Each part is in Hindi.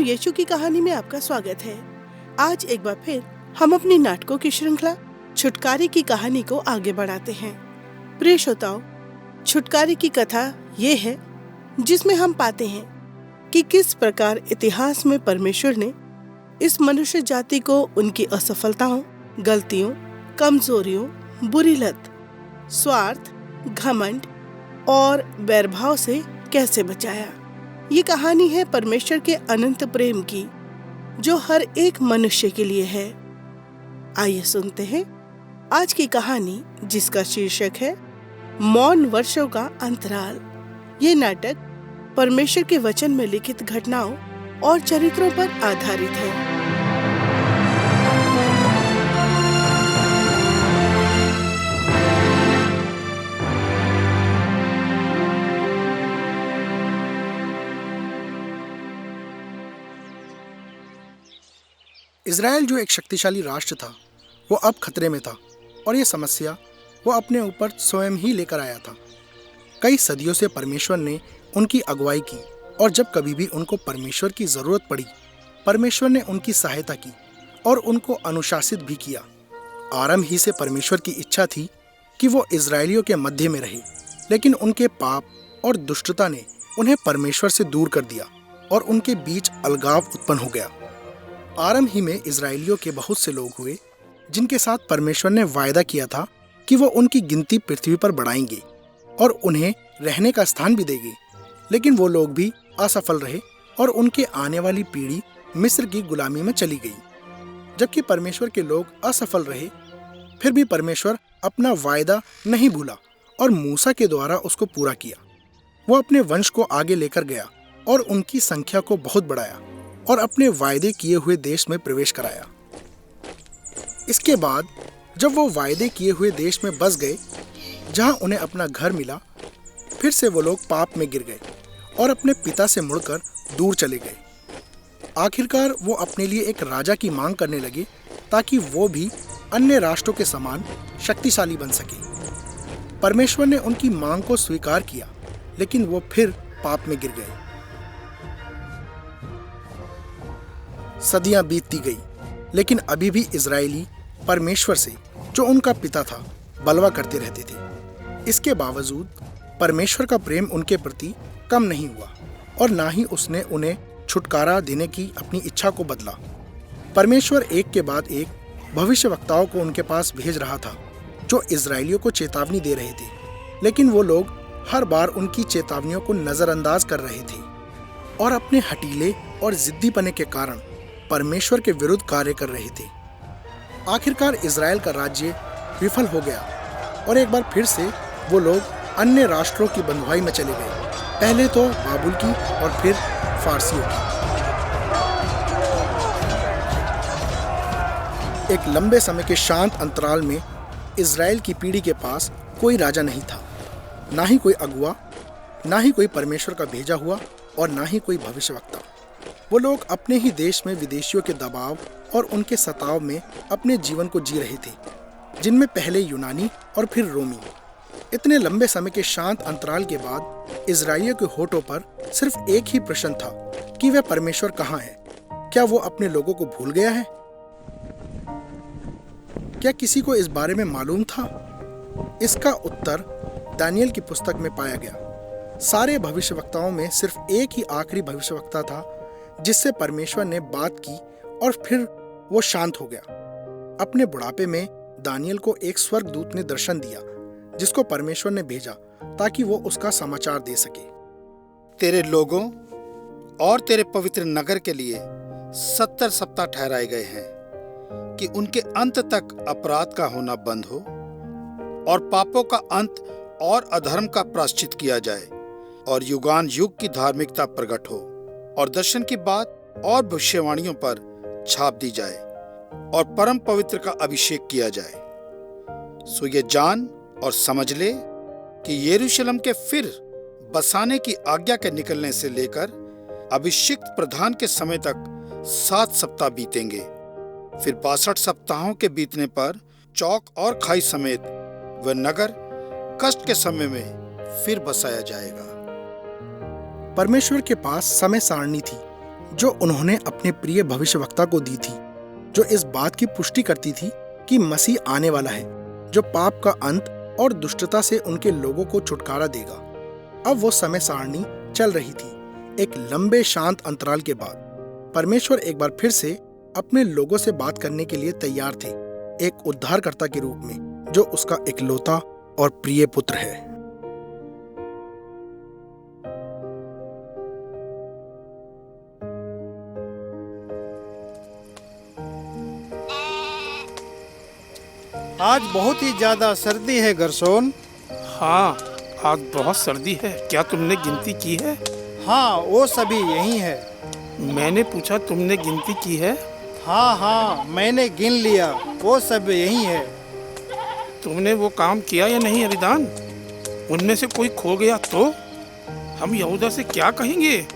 यीशु की कहानी में आपका स्वागत है। आज एक बार फिर हम अपनी नाटकों की श्रृंखला छुटकारे की कहानी को आगे बढ़ाते हैं। प्रिय श्रोताओ, छुटकारे की कथा ये है जिसमें हम पाते हैं कि किस प्रकार इतिहास में परमेश्वर ने इस मनुष्य जाति को उनकी असफलताओं, गलतियों, कमजोरियों, बुरी लत, स्वार्थ, घमंड और वैरभाव से कैसे बचाया। ये कहानी है परमेश्वर के अनंत प्रेम की, जो हर एक मनुष्य के लिए है। आइए सुनते हैं आज की कहानी, जिसका शीर्षक है मौन वर्षों का अंतराल। ये नाटक परमेश्वर के वचन में लिखित घटनाओं और चरित्रों पर आधारित है। इज़राइल जो एक शक्तिशाली राष्ट्र था, वो अब खतरे में था और ये समस्या वो अपने ऊपर स्वयं ही लेकर आया था। कई सदियों से परमेश्वर ने उनकी अगुवाई की और जब कभी भी उनको परमेश्वर की ज़रूरत पड़ी, परमेश्वर ने उनकी सहायता की और उनको अनुशासित भी किया। आरंभ ही से परमेश्वर की इच्छा थी कि वो इज़राइलियों के मध्य में रहे, लेकिन उनके पाप और दुष्टता ने उन्हें परमेश्वर से दूर कर दिया और उनके बीच अलगाव उत्पन्न हो गया। आरंभ ही में इज़राइलियों के बहुत से लोग हुए जिनके साथ परमेश्वर ने वायदा किया था कि वो उनकी गिनती पृथ्वी पर बढ़ाएंगे और उन्हें रहने का स्थान भी देंगे, लेकिन वो लोग भी असफल रहे और उनके आने वाली पीढ़ी मिस्र की गुलामी में चली गई। जबकि परमेश्वर के लोग असफल रहे, फिर भी परमेश्वर अपना वायदा नहीं भूला और मूसा के द्वारा उसको पूरा किया। वो अपने वंश को आगे लेकर गया और उनकी संख्या को बहुत बढ़ाया और अपने वायदे किए हुए देश में प्रवेश कराया। इसके बाद जब वो वायदे किए हुए देश में बस गए, जहां उन्हें अपना घर मिला, फिर से वो लोग पाप में गिर गए और अपने पिता से मुड़कर दूर चले गए। आखिरकार वो अपने लिए एक राजा की मांग करने लगे ताकि वो भी अन्य राष्ट्रों के समान शक्तिशाली बन सके। परमेश्वर ने उनकी मांग को स्वीकार किया, लेकिन वो फिर पाप में गिर गए। सदियां बीतती गई, लेकिन अभी भी इज़राइली परमेश्वर से, जो उनका पिता था, बलवा करते रहते थे। इसके बावजूद परमेश्वर का प्रेम उनके प्रति कम नहीं हुआ और ना ही उसने उन्हें छुटकारा देने की अपनी इच्छा को बदला। परमेश्वर एक के बाद एक भविष्यवक्ताओं को उनके पास भेज रहा था, जो इज़राइलियों को चेतावनी दे रहे थे, लेकिन वो लोग हर बार उनकी चेतावनियों को नज़रअंदाज कर रहे थे और अपने हटीले और जिद्दीपने के कारण परमेश्वर के विरुद्ध कार्य कर रहे थे। आखिरकार इज़राइल का राज्य विफल हो गया और एक बार फिर से वो लोग अन्य राष्ट्रों की बंधुआई में चले गए, पहले तो बाबुल की और फिर फारसियों की। एक लंबे समय के शांत अंतराल में इज़राइल की पीढ़ी के पास कोई राजा नहीं था, ना ही कोई अगुआ, ना ही कोई परमेश्वर का भेजा हुआ और ना ही कोई भविष्यवक्ता। वो लोग अपने ही देश में विदेशियों के दबाव और उनके सताव में अपने जीवन को जी रहे थे, जिनमें पहले यूनानी और फिर रोमी। इतने लंबे समय के शांत अंतराल के बाद इज़राइलियों के होठों पर सिर्फ एक ही प्रश्न था कि वह परमेश्वर कहाँ है। क्या वो अपने लोगों को भूल गया है? क्या किसी को इस बारे में मालूम था? इसका उत्तर दानियेल की पुस्तक में पाया गया। सारे भविष्यवक्ताओं में सिर्फ एक ही आखिरी भविष्यवक्ता था जिससे परमेश्वर ने बात की और फिर वो शांत हो गया। अपने बुढ़ापे में दानियेल को एक स्वर्गदूत ने दर्शन दिया, जिसको परमेश्वर ने भेजा ताकि वो उसका समाचार दे सके। तेरे लोगों और तेरे पवित्र नगर के लिए 70 सप्ताह ठहराए गए हैं कि उनके अंत तक अपराध का होना बंद हो और पापों का अंत और अधर्म का प्रायश्चित किया जाए और युगान युग की धार्मिकता प्रकट हो और दर्शन की बात और भविष्यवाणियों पर छाप दी जाए और परम पवित्र का अभिषेक किया जाए। सो ये जान और समझ ले कि यरूशलेम के फिर बसाने की आज्ञा के निकलने से लेकर अभिषिक्त प्रधान के समय तक 7 सप्ताह बीतेंगे। फिर 62 सप्ताहों के बीतने पर चौक और खाई समेत वह नगर कष्ट के समय में फिर बसाया जाएगा। परमेश्वर के पास समय सारणी थी जो उन्होंने अपने प्रिय भविष्यवक्ता को दी थी, जो इस बात की पुष्टि करती थी कि मसीह आने वाला है, जो पाप का अंत और दुष्टता से उनके लोगों को छुटकारा देगा। अब वो समय सारणी चल रही थी। एक लंबे शांत अंतराल के बाद परमेश्वर एक बार फिर से अपने लोगों से बात करने के लिए तैयार थे, एक उद्धारकर्ता के रूप में, जो उसका इकलौता और प्रिय पुत्र है। आज बहुत ही ज्यादा सर्दी है गरसोन। हाँ, आज बहुत सर्दी है। क्या तुमने गिनती की है? हाँ, वो सभी यही है। मैंने पूछा, तुमने गिनती की है? हाँ, मैंने गिन लिया, वो सब यही है। तुमने वो काम किया या नहीं अरिदान? उनमें से कोई खो गया तो हम यहूदा से क्या कहेंगे?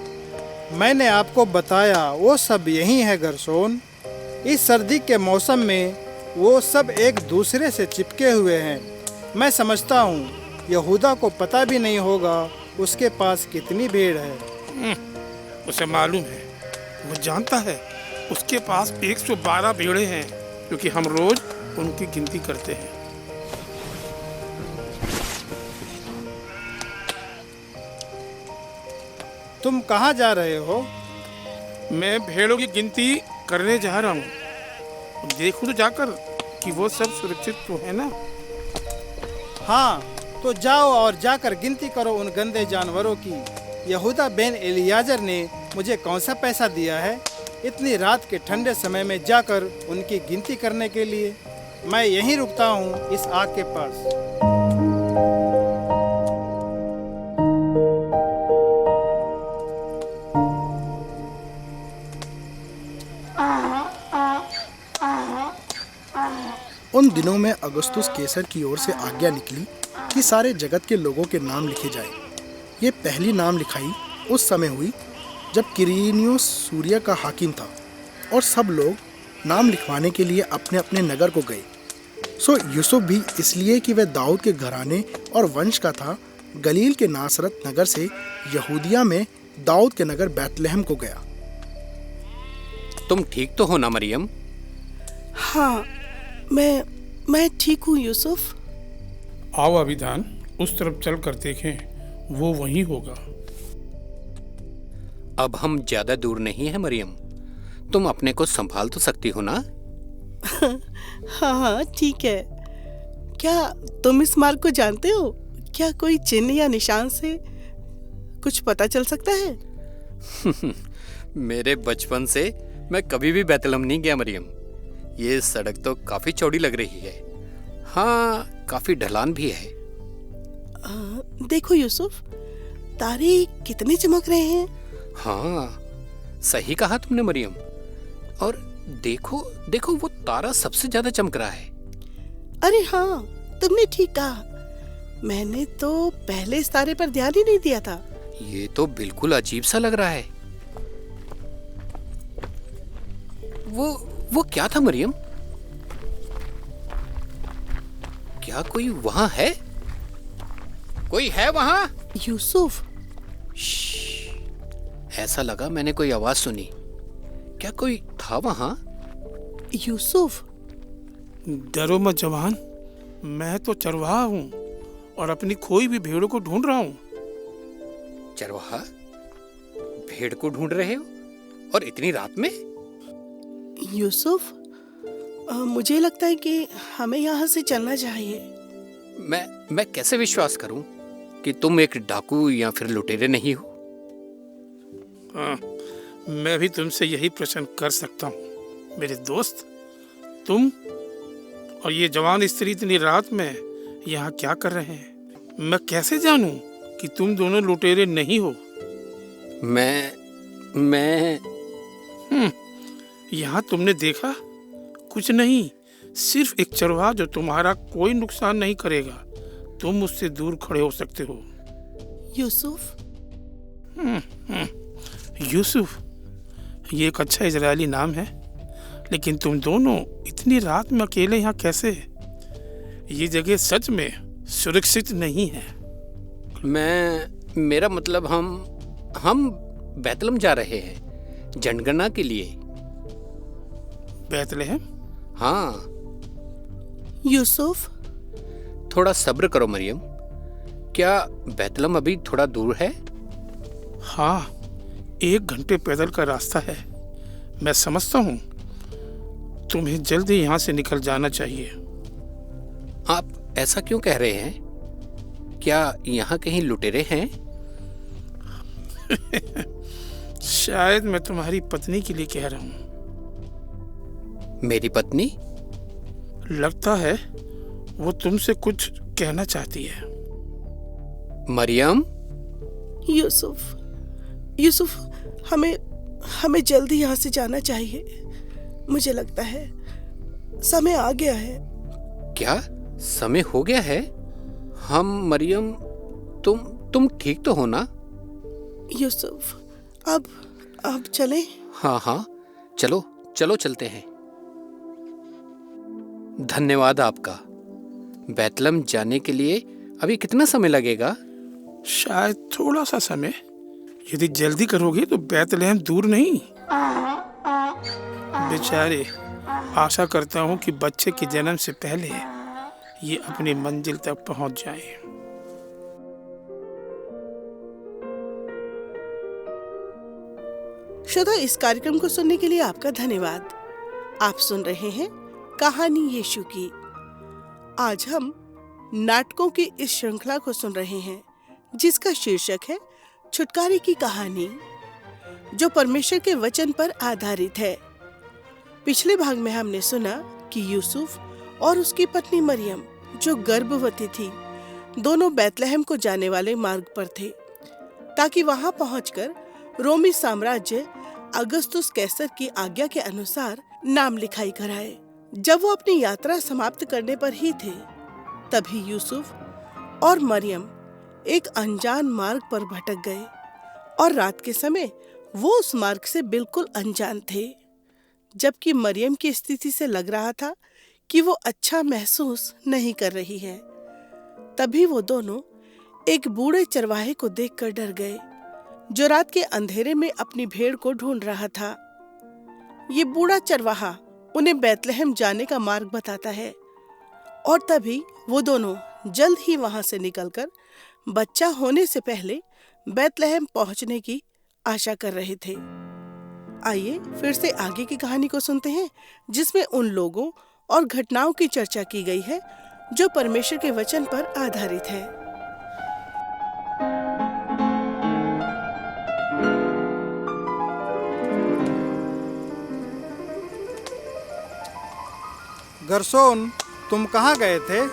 मैंने आपको बताया, वो सब यही है गरसोन। इस सर्दी के मौसम में वो सब एक दूसरे से चिपके हुए हैं। मैं समझता हूँ यहूदा को पता भी नहीं होगा उसके पास कितनी भीड़ है। उसे मालूम है, वो जानता है उसके पास 112 भेड़ें हैं, क्योंकि हम रोज उनकी गिनती करते हैं। तुम कहाँ जा रहे हो? मैं भेड़ों की गिनती करने जा रहा हूँ। देखूं तो जाकर कि वो सब सुरक्षित तो है ना। हाँ, तो जाओ और जाकर गिनती करो उन गंदे जानवरों की। यहूदा बेन एलियाजर ने मुझे कौन सा पैसा दिया है इतनी रात के ठंडे समय में जाकर उनकी गिनती करने के लिए? मैं यहीं रुकता हूँ इस आग के पास। उन दिनों में अगस्तुस कैसर की ओर से आज्ञा निकली कि सारे जगत के लोगों के नाम लिखे जाएं। ये पहली नाम लिखाई उस समय हुई जब किरीनियोस सूर्य का हाकिम था, और सब लोग नाम लिखवाने के लिए अपने अपने नगर को गए। सो यूसुफ भी इसलिए कि वह दाऊद के घराने और वंश का था, गलील के नासरत नगर से यहूदिया में दाऊद के नगर बैतलहम को गया। तुम ठीक तो हो ना मरियम? हाँ, मैं ठीक हूँ यूसुफ। आओ अभिदान, उस तरफ चल कर देखें, वो वहीं होगा। अब हम ज्यादा दूर नहीं है मरियम, तुम अपने को संभाल तो सकती हो ना? हाँ, ठीक है। क्या तुम इस मार्ग को जानते हो? क्या कोई चिन्ह या निशान से कुछ पता चल सकता है? मेरे बचपन से मैं कभी भी बैतलहम नहीं गया मरियम। ये सड़क तो काफी चौड़ी लग रही है। हाँ, काफी ढलान भी है। देखो यूसुफ, तारे कितने चमक रहे हैं। हाँ, सही कहा तुमने मरियम। और देखो देखो, वो तारा सबसे ज्यादा चमक रहा है। अरे हाँ, तुमने ठीक कहा। मैंने तो पहले इस तारे पर ध्यान ही नहीं दिया था। ये तो बिल्कुल अजीब सा लग रहा है। वो क्या था मरियम? क्या कोई वहां है? कोई है वहां? यूसुफ, ऐसा लगा मैंने कोई आवाज सुनी। क्या कोई था वहां? यूसुफ। डरो मत जवान, मैं तो चरवाहा हूँ और अपनी खोई भी भेड़ों को ढूंढ रहा हूँ। चरवाहा? भेड़ को ढूंढ रहे हो और इतनी रात में? यूसुफ, मुझे लगता है कि हमें यहाँ से चलना चाहिए। मैं कैसे विश्वास करूं कि तुम एक डाकू या फिर लुटेरे नहीं हो? हाँ, मैं भी तुमसे यही प्रश्न कर सकता हूँ मेरे दोस्त। तुम और ये जवान स्त्री इतनी रात में यहाँ क्या कर रहे हैं? मैं कैसे जानूं कि तुम दोनों लुटेरे नहीं हो? मैं यहाँ तुमने देखा कुछ नहीं, सिर्फ एक चरवाहा जो तुम्हारा कोई नुकसान नहीं करेगा। तुम उससे दूर खड़े हो सकते हो। यूसुफ। यूसुफ, ये एक अच्छा इजरायली नाम है, लेकिन तुम दोनों इतनी रात में अकेले यहाँ कैसे? ये जगह सच में सुरक्षित नहीं है। मेरा मतलब हम बैतलहम जा रहे हैं। जनगणना के लिए। बैतलहम? हाँ, यूसुफ, थोड़ा सब्र करो मरियम। क्या बैतलहम अभी थोड़ा दूर है? हाँ, 1 घंटे पैदल का रास्ता है। मैं समझता हूँ तुम्हें जल्दी यहाँ से निकल जाना चाहिए। आप ऐसा क्यों कह रहे हैं? क्या यहाँ कहीं लुटेरे हैं? शायद मैं तुम्हारी पत्नी के लिए कह रहा हूँ। मेरी पत्नी? लगता है वो तुमसे कुछ कहना चाहती है। मरियम? यूसुफ, यूसुफ, हमें जल्दी यहाँ से जाना चाहिए। मुझे लगता है समय आ गया है। क्या समय हो गया है? हम मरियम, तुम ठीक तो हो ना? यूसुफ, अब चलें? हाँ हाँ, चलो चलो चलते हैं। धन्यवाद आपका। बैतलहम जाने के लिए अभी कितना समय लगेगा? शायद थोड़ा सा समय। यदि जल्दी करोगे तो बैतलहम दूर नहीं। बेचारे, आशा करता हूँ कि बच्चे के जन्म से पहले ये अपनी मंजिल तक पहुँच जाए। श्रोता, इस कार्यक्रम को सुनने के लिए आपका धन्यवाद। आप सुन रहे हैं कहानी यीशु की। आज हम नाटकों की इस श्रृंखला को सुन रहे हैं जिसका शीर्षक है छुटकारे की कहानी, जो परमेश्वर के वचन पर आधारित है। पिछले भाग में हमने सुना कि यूसुफ और उसकी पत्नी मरियम, जो गर्भवती थी, दोनों बैतलहम को जाने वाले मार्ग पर थे ताकि वहां पहुंचकर रोमी साम्राज्य अगस्तुस कैसर की आज्ञा के अनुसार नाम लिखाई कराए। जब वो अपनी यात्रा समाप्त करने पर ही थे, तभी यूसुफ और मरियम एक अनजान मार्ग पर भटक गए और रात के समय वो उस मार्ग से बिल्कुल अनजान थे। जबकि मरियम की स्थिति से लग रहा था कि वो अच्छा महसूस नहीं कर रही है, तभी वो दोनों एक बूढ़े चरवाहे को देखकर डर गए, जो रात के अंधेरे में अपनी भेड़ को ढूंढ रहा था। ये बूढ़ा चरवाहा उन्हें बैतलहम जाने का मार्ग बताता है और तभी वो दोनों जल्द ही वहां से निकलकर बच्चा होने से पहले बैतलहम पहुंचने की आशा कर रहे थे। आइए फिर से आगे की कहानी को सुनते हैं, जिसमें उन लोगों और घटनाओं की चर्चा की गई है जो परमेश्वर के वचन पर आधारित है। गरसोन, तुम कहाँ गए थे?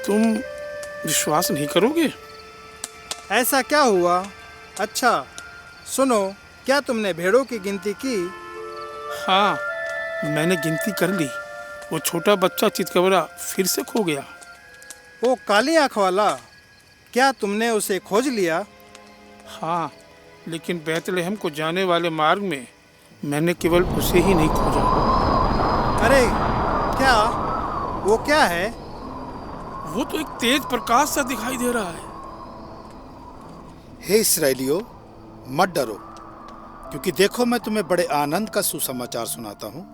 तुम विश्वास नहीं करोगे। ऐसा क्या हुआ? अच्छा सुनो, क्या तुमने भेड़ों की गिनती की? हाँ, मैंने गिनती कर ली। वो छोटा बच्चा चितकबरा फिर से खो गया। वो काली आँख वाला, क्या तुमने उसे खोज लिया? हाँ, लेकिन बैतलहम को जाने वाले मार्ग में मैंने केवल उसे ही नहीं खोजा। अरे क्या? वो क्या है? वो तो एक तेज प्रकाश सा दिखाई दे रहा है। हे इस्राएलियों, मत डरो, क्योंकि देखो मैं तुम्हें बड़े आनंद का सुसमाचार सुनाता हूँ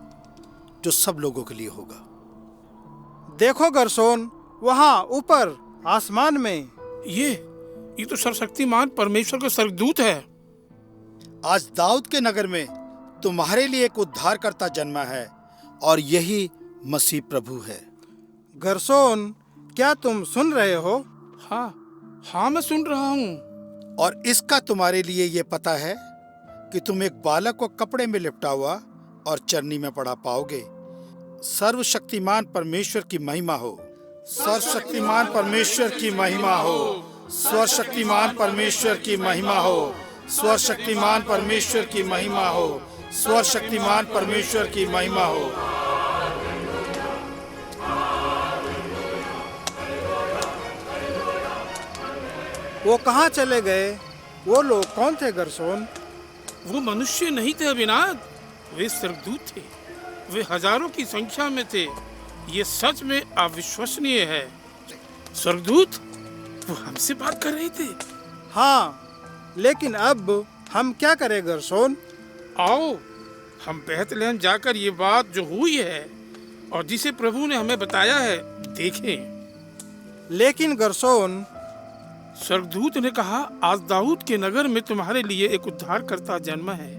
जो सब लोगों के लिए होगा। देखो गरसोन, वहाँ ऊपर आसमान में ये तो सर्वशक्तिमान परमेश्वर का स्वर्गदूत है। आज दाऊद के नगर में तुम्हारे लिए एक उद्धारकर्ता जन्मा है और यही मसीह प्रभु है। गरसोन, क्या तुम सुन रहे हो? हाँ, मैं सुन रहा हूँ। और इसका तुम्हारे लिए ये पता है कि तुम एक बालक को कपड़े में लिपटा हुआ और चरनी में पड़ा पाओगे। सर्वशक्तिमान परमेश्वर की महिमा हो। सर्वशक्तिमान परमेश्वर की महिमा हो। सर्वशक्तिमान परमेश्वर की महिमा हो। सर्वशक्तिमान परमेश्वर की महिमा हो। सर्वशक्तिमान परमेश्वर की महिमा हो। वो कहाँ चले गए? वो लोग कौन थे गरसोन? वो मनुष्य नहीं थे अविनाद, वे स्वर्गदूत थे। वे हजारों की संख्या में थे। ये सच में अविश्वसनीय है। स्वर्गदूत वो हमसे बात कर रहे थे। हाँ, लेकिन अब हम क्या करें गरसोन? आओ हम बेतलहम जाकर ये बात जो हुई है और जिसे प्रभु ने हमें बताया है देखें। लेकिन गर्सोन, स्वर्गदूत ने कहा, आज दाऊद के नगर में तुम्हारे लिए एक उद्धारकर्ता जन्म है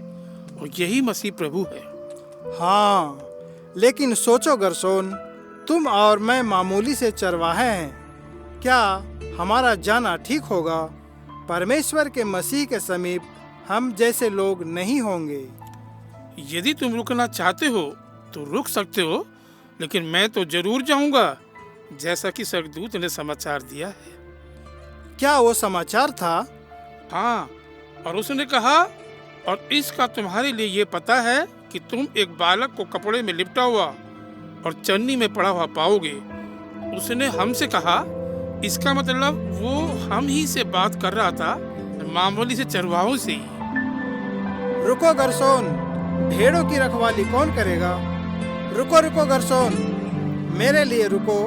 और यही मसीह प्रभु है। हाँ, लेकिन सोचो गर्सोन, तुम और मैं मामूली से चरवाहे हैं। क्या हमारा जाना ठीक होगा? परमेश्वर के मसीह के समीप हम जैसे लोग नहीं होंगे। यदि तुम रुकना चाहते हो तो रुक सकते हो, लेकिन मैं तो जरूर जाऊंगा, जैसा कि स्वर्गदूत ने समाचार दिया है। क्या वो समाचार था? हाँ, और उसने कहा, और इसका तुम्हारे लिए ये पता है कि तुम एक बालक को कपड़े में लिपटा हुआ और चन्नी में पड़ा हुआ पाओगे। उसने हमसे कहा, इसका मतलब वो हम ही से बात कर रहा था, मामूली से चरवाहों से ही। रुको गर्सोन, भेड़ों की रखवाली कौन करेगा? रुको रुको गर्सोन, मेरे लिए रुको।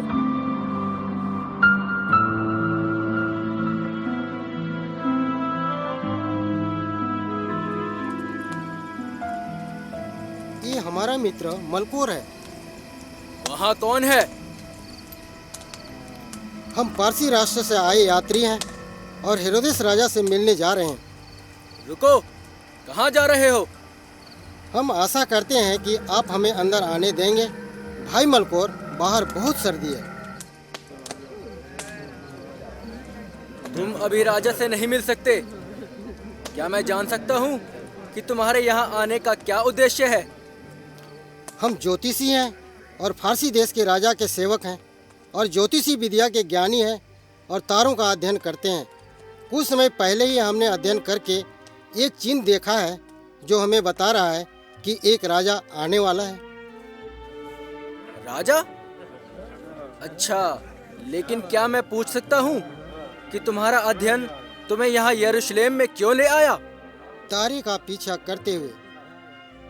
ये हमारा मित्र मलकोर है। वहाँ कौन है? हम पारसी राष्ट्र से आए यात्री हैं और हेरोदेस राजा से मिलने जा रहे हैं। रुको, कहाँ जा रहे हो? हम आशा करते हैं कि आप हमें अंदर आने देंगे। भाई मलकोर, बाहर बहुत सर्दी है। तुम अभी राजा से नहीं मिल सकते। क्या मैं जान सकता हूँ कि तुम्हारे यहाँ आने का क्या उद्देश्य है? हम ज्योतिषी हैं और फारसी देश के राजा के सेवक हैं और ज्योतिषी विद्या के ज्ञानी हैं और तारों का अध्ययन करते हैं। कुछ समय पहले ही हमने अध्ययन करके एक चिन्ह देखा है जो हमें बता रहा है कि एक राजा आने वाला है। राजा? अच्छा, लेकिन क्या मैं पूछ सकता हूँ कि तुम्हारा अध्ययन तुम्हें यहाँ यरूशलेम में क्यों ले आया? तारे का पीछा करते हुए।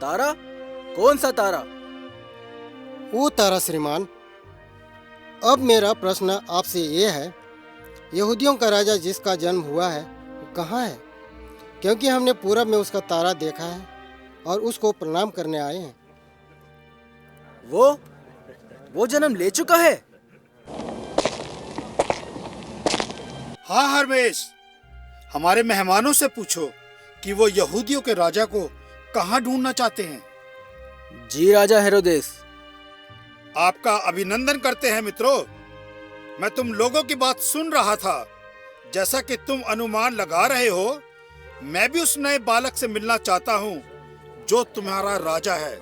तारा? कौन सा तारा? वो तारा श्रीमान। अब मेरा प्रश्न आपसे ये है, यहूदियों का राजा जिसका जन्म हुआ है वो कहाँ है? क्योंकि हमने पूरब में उसका तारा देखा है और उसको प्रणाम करने आए हैं। वो जन्म ले चुका है। हाँ हरमेश, हमारे मेहमानों से पूछो कि वो यहूदियों के राजा को कहाँ ढूंढना चाहते हैं। जी राजा हेरोदेस। आपका अभिनंदन करते हैं मित्रों। मैं तुम लोगों की बात सुन रहा था। जैसा कि तुम अनुमान लगा रहे हो, मैं भी उस नए बालक से मिलना चाहता हूँ जो तुम्हारा राजा है।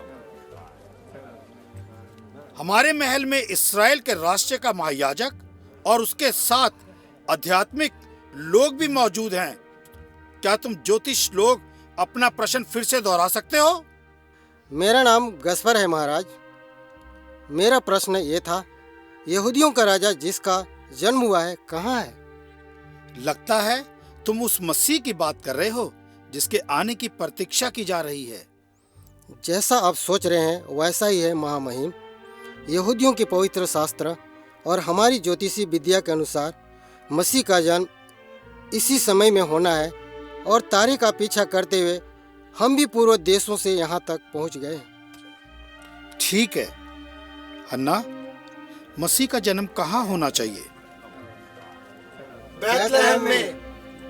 हमारे महल में इस्राएल के राष्ट्र का महायाजक और उसके साथ आध्यात्मिक लोग भी मौजूद हैं। क्या तुम ज्योतिष लोग अपना प्रश्न फिर से दोहरा सकते हो? मेरा नाम गस्पर है महाराज। मेरा प्रश्न ये था, यहूदियों का राजा जिसका जन्म हुआ है कहाँ है? लगता है तुम उस मसीह की बात कर रहे हो जिसके आने की प्रतीक्षा की जा रही है। जैसा आप सोच रहे हैं वैसा ही है महामहिम। यहूदियों के पवित्र शास्त्र और हमारी ज्योतिषी विद्या के अनुसार मसीह का जन्म इसी समय में होना है और तारे का पीछा करते हुए हम भी पूर्व देशों से यहाँ तक पहुँच गए। ठीक है हन्ना, मसीह का जन्म कहाँ होना चाहिए? बैतलहम में।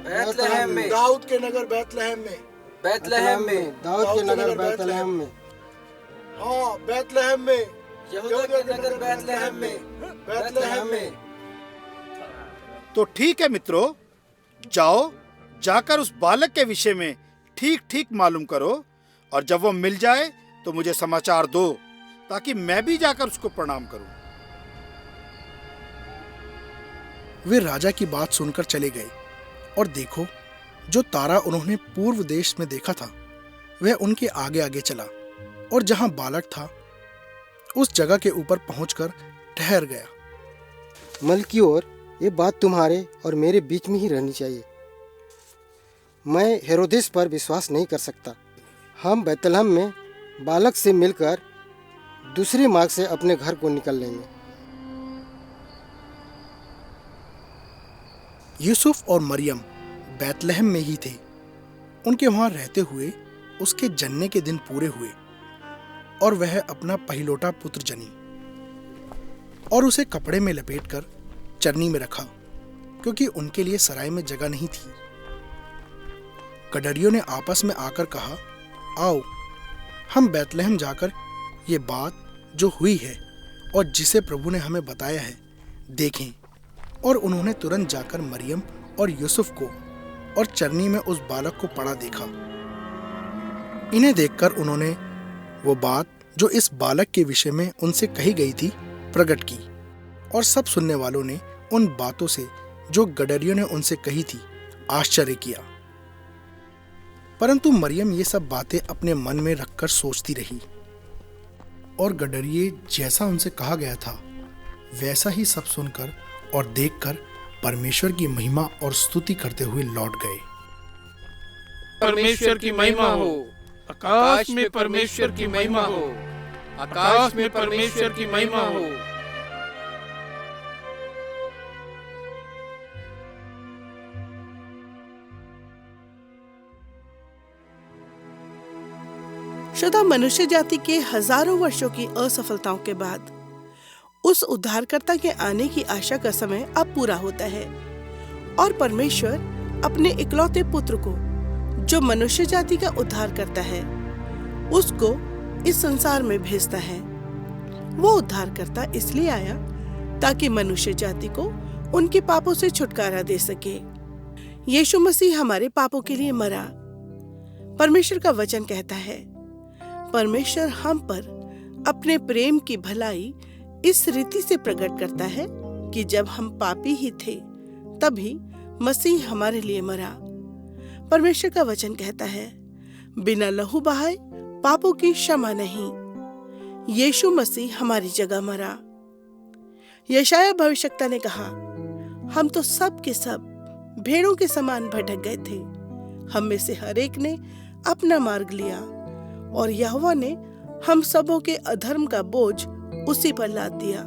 बैतलहम में। दाऊद के नगर बैतलहम में। बैतलहम में। दाऊद के नगर बैतलहम में। हाँ, बैतलहम में। यहूदा के नगर बैतलहम में। बैतलहम में। तो ठीक है मित्रों, जाओ जाकर उस बालक के विषय में ठीक ठीक मालूम करो और जब वो मिल जाए तो मुझे समाचार दो ताकि मैं भी जाकर उसको प्रणाम करूं। वे राजा की बात सुनकर चले गए और देखो, जो तारा उन्होंने पूर्व देश में देखा था वह उनके आगे आगे चला और जहां बालक था उस जगह के ऊपर पहुंचकर ठहर गया। मलकियोर, ये बात तुम्हारे और मेरे बीच में ही रहनी चाहिए। मैं हेरोदेस पर विश्वास नहीं कर सकता। हम बैतलहम में बालक से मिलकर दूसरे मार्ग से अपने घर को निकल लेंगे। यूसुफ और मरियम बैतलहम में ही थे। उनके वहां रहते हुए उसके जन्ने के दिन पूरे हुए और वह अपना पहिलौठा पुत्र जनी और उसे कपड़े में लपेटकर चरनी में रखा, क्योंकि उनके लिए सराय में जगह नहीं थी। गडरियों ने आपस में आकर कहा, आओ हम बैतलहम जाकर ये बात जो हुई है और जिसे प्रभु ने हमें बताया है देखें। और उन्होंने तुरंत जाकर मरियम और यूसुफ को और चरनी में उस बालक को पड़ा देखा। इन्हें देखकर उन्होंने वो बात जो इस बालक के विषय में उनसे कही गई थी प्रकट की, और सब सुनने वालों ने उन बातों से जो गडरियों ने उनसे कही थी आश्चर्य किया। परंतु मरियम ये सब बातें अपने मन में रखकर सोचती रही, और गडरिये जैसा उनसे कहा गया था वैसा ही सब सुनकर और देखकर परमेश्वर की महिमा और स्तुति करते हुए लौट गए। परमेश्वर की महिमा हो, आकाश में परमेश्वर की महिमा हो, आकाश में परमेश्वर की महिमा हो। श्रोता, मनुष्य जाति के हजारों वर्षों की असफलताओं के बाद उस उद्धारकर्ता के आने की आशा का समय अब पूरा होता है, और परमेश्वर अपने इकलौते पुत्र को, जो मनुष्य जाति का उद्धार करता है, उसको इस संसार में भेजता है। वो उद्धारकर्ता इसलिए आया ताकि मनुष्य जाति को उनके पापों से छुटकारा दे सके। यीशु मसीह हमारे पापों के लिए मरा। परमेश्वर का वचन कहता है, परमेश्वर हम पर अपने प्रेम की भलाई इस रीति से प्रकट करता है कि जब हम पापी ही थे तभी मसीह हमारे लिए मरा। परमेश्वर का वचन कहता है, बिना लहू बहाए पापों की क्षमा नहीं। यीशु मसीह हमारी जगह मरा। यशायाह भविष्यवक्ता ने कहा, हम तो सब के सब भेड़ों के समान भटक गए थे, हम में से हर एक ने अपना मार्ग लिया, और यहोवा ने हम सबों के अधर्म का बोझ उसी पर लाद दिया।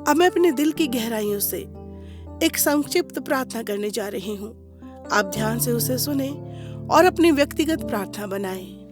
अब मैं अपने दिल की गहराइयों से एक संक्षिप्त प्रार्थना करने जा रही हूँ। आप ध्यान से उसे सुने और अपनी व्यक्तिगत प्रार्थना बनाएं।